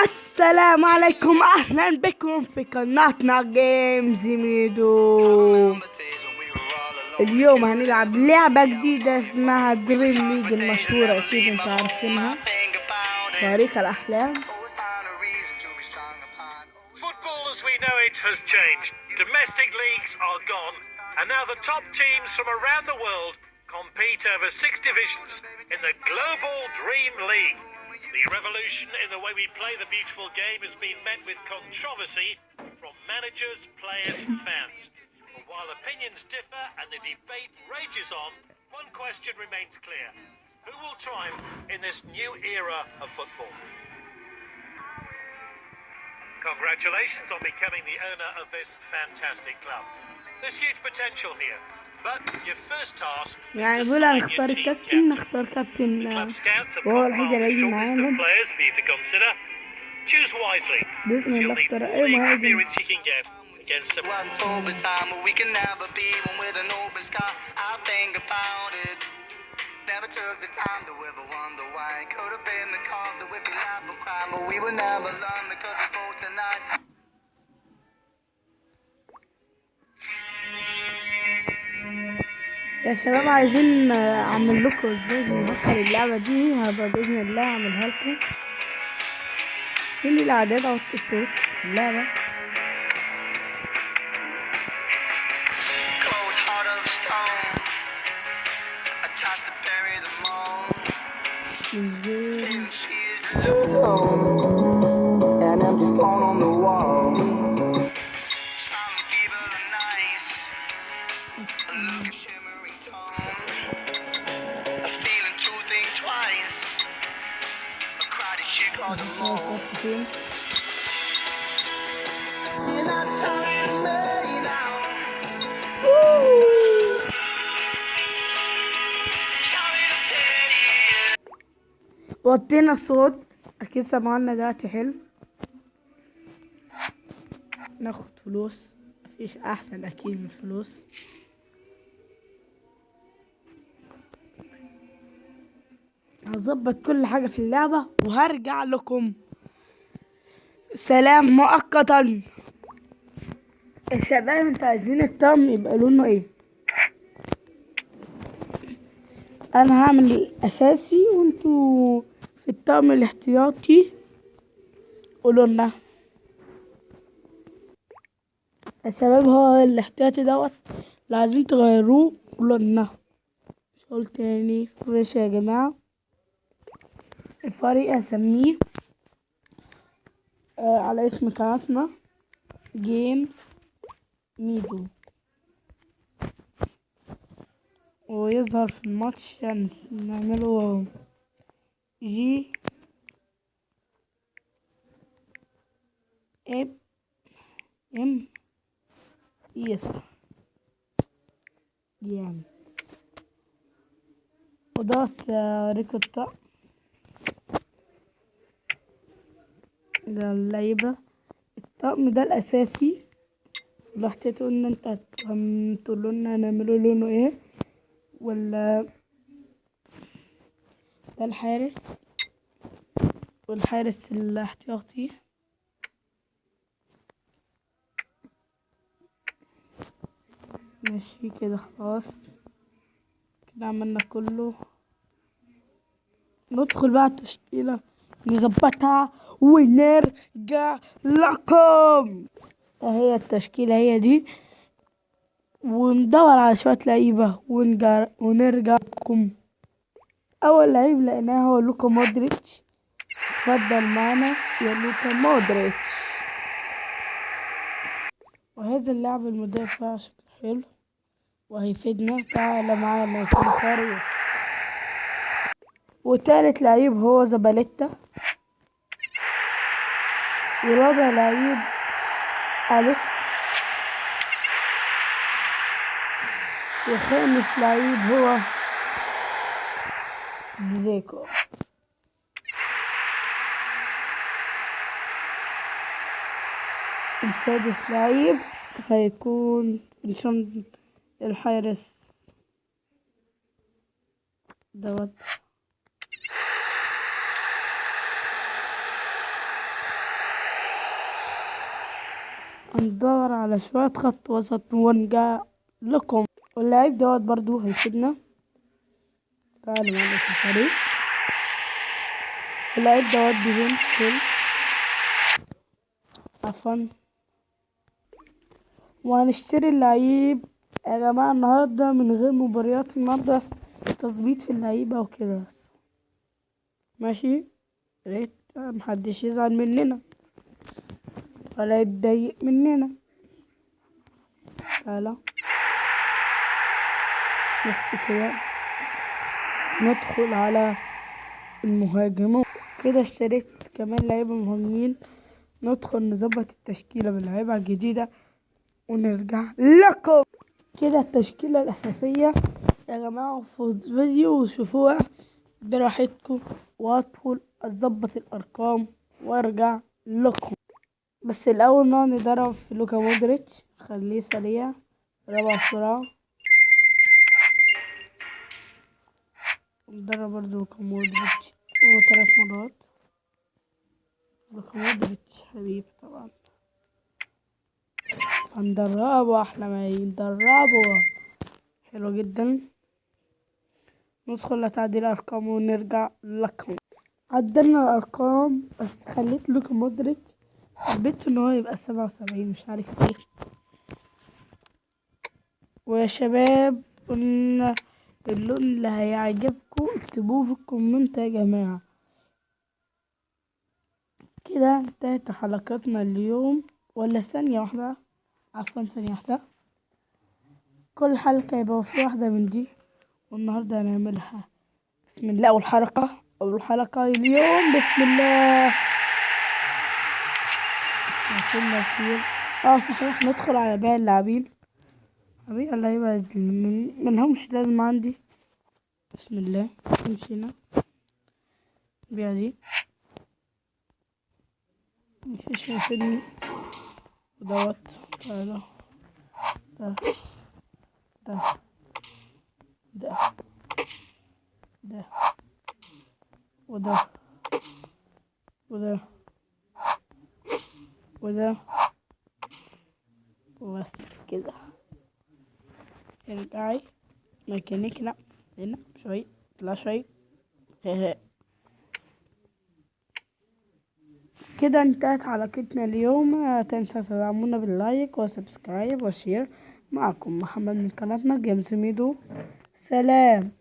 السلام عليكم، اهلا بكم في قناتنا جيمز ميدو. اليوم هنلعب لعبة جديدة اسمها دريم ليج المشهورة، اكيد انتوا عارفينها، فريق الاحلام. Football as we know it has changed. Domestic leagues are gone, and now the top teams from around the world compete over 6 divisions in the Global Dream League. The revolution in the way we play the beautiful game has been met with controversy from managers, players and fans. But while opinions differ and the debate rages on, one question remains clear. Who will triumph in this new era of football? Congratulations on becoming the owner of this fantastic club. There's huge potential here, but your first task is يعني to بقول sign نختار your team الكابتن، captain. نختار كابتن The club scouts have وهو الوحيد compiled اللي a هيجي short list of معانا players for you to consider. Choose wisely, بإذن as الله. you'll need اختار all اي the مهاجم. experience you can get against some. Once overtime, but we can never be one with an open sky. I think about it. Never took the time to ever wonder why. Could have been the calm that would be laugh or cry, but we would never learn because we both denied. يا شباب، عايزين اعمل لكم ازاي نبطل اللعبة دي، هبقى بإذن الله اعملها لكم. فين الاعداد او الصوت في اللعبة؟ Cold heart of stone. I touched to bury the moon. And she is alone. An empty phone on the wall. Silent fever and nice. A look of shimmering tone. A feeling to think twice. A cry that she called a moan. فين؟ You're not sorry to me now. Sorry to say. وطينا الصوت، اكيد سمعنا دلوقتي حلو. ناخد فلوس، مفيش احسن اكيد من الفلوس. هظبط كل حاجة في اللعبة وهرجع لكم. سلام مؤقتا. يا شباب، انتوا عايزين الطقم يبقى لونه ايه؟ انا هعمل الاساسي وانتوا في الطقم الاحتياطي قولوا لنا. يا شباب، هو الاحتياطي دوت لو عايزين تغيروه قولوا لنا. مش هقول تاني. ماشي يا جماعة، الفريق هسميه على اسم قناتنا جيمز ميدو، ويظهر في الماتش يعني نعمله جي ام يس جيمز. وضغط ريكورد طقم ده اللعيبة. الطقم ده الأساسي. لو احتجتوا ان انت تقولوا لنا نعمله لونه ايه، ولا ده الحارس والحارس الاحتياطي. ماشي كده، خلاص كده عملنا كله. ندخل بقى التشكيلة نظبطها ونرجع لكم. هي التشكيلة هي دي، وندور على شوية لعيبة ونرجع لكم. أول لعيب لقيناه هو لوكا مودريتش. اتفضل معنا يا لوكا مودريتش. وهذا اللاعب المدافع شكله حلو وهيفيدنا. تعال معانا في الفريق. وتالت لعيب هو زباليتا. ورابع لعيب أليكس. وخامس لعيب هو زيكو. السادس لعيب هيكون الحارس دوت. هندور على شوية خط وسط ونرجع لكم. واللعيب دوت برضو هيفيدنا. تعالوا معنا في الفريق. اللعيب دوت ديفنس كل عفوا. وهنشتري اللعيب يا جماعة النهاردة من غير مباريات النهاردة، تظبيط في اللعيبة وكده بس. ماشي، ريت محدش يزعل مننا ولا يتضايق مننا. تعالى بس كده ندخل على المهاجمين. كده اشتريت كمان لعيبة مهاجمين. ندخل نظبط التشكيلة باللعيبة الجديدة ونرجع لكم. كده التشكيلة الأساسية يا جماعة في الفيديو وشوفوها براحتكم، وادخل اظبط الارقام وارجع لكم. بس الاول نقعد ندرب في لوكا مودريتش، خليه سريع ربع سرعة. ندرب برضه لوكا مودريتش هو 3 مرات. لوكا مودريتش حبيب طبعا، فندربه احلى ما يندربه. حلو جدا. ندخل لتعديل الارقام ونرجع لكم. عدلنا الارقام بس خليت لوكا مودريتش، حبيت ان هو يبقى 77 مش عارف ليه. ويا شباب قلنا اللون اللي هيعجبكم اكتبوه في الكومنت يا جماعة. كده انتهت حلقتنا اليوم، ولا ثانية واحدة، عفوا ثانية واحدة. كل حلقة يبقى في واحدة من دي، والنهاردة هنعملها بسم الله. أول حلقة اليوم بسم الله. كنا كتير. صحيح، ندخل على باقي اللاعبين. حبيبي اللعيبة منهمش لازم عندي. بسم الله مشينا بيها دي، مفيش يفيدني ودوت. تعالى ده ده ده ده وده وده وده وبس كده. ارجعي مكانك، لا هنا شوي لا شوي. كده انتهت حلقتنا اليوم. لا تنسى تدعمونا باللايك وسبسكرايب وشير. معكم محمد من قناتنا جيمز ميدو. سلام.